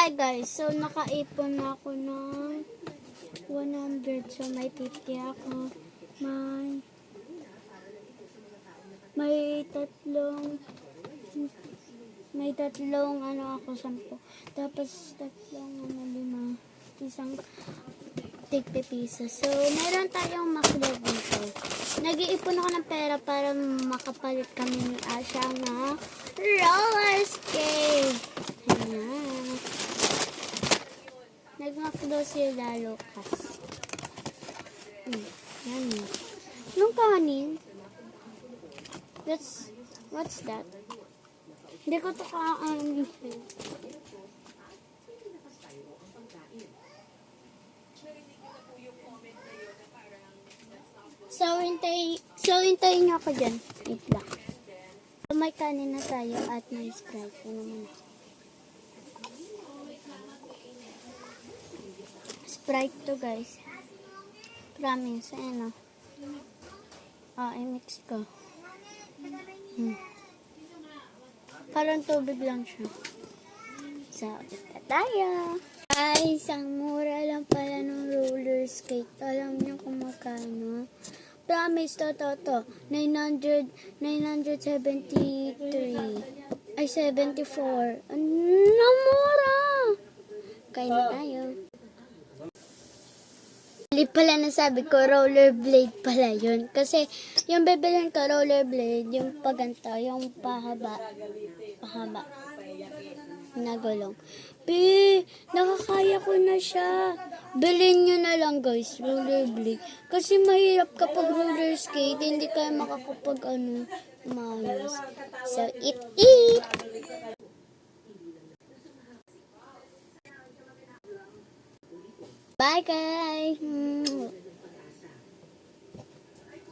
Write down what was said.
Hi guys, so nakaipon na ako ng 100. So may 50 ako. May tatlong ano ako, 10. Tapos tatlong lima. Isang tig-piso. So meron tayong McDo dito. Nag-iipon ako ng pera para makapalit kami ni Asha na roller skate. Ayan. Nag-McDo sila, Lucas. Yan. Anong kanin? What's that? Hindi ko ito kaanin. hintayin niyo ako dyan. Wait lang. So, may kanin na tayo at may Sprite. Ano naman? Sprite to guys. Promise. Ayan o. I-mix ko. Parang tubig lang siya. So, ito tayo. Guys, ang mura lang pala ng roller skate. Alam niyo kung magkano? Promise, to. 973. Ay, 74. Ano, mura! Kain na tayo. Mali pala nasabi ko, rollerblade pala yun. Kasi, yung bibilhin ko, rollerblade, yung paganto, yung pahaba. Nagulong. Nakakaya ko na siya. Bilhin nyo na lang guys, rollerblade. Kasi mahirap kapag roller skate, hindi kayo makakapag maayos. So, eat! Bye guys!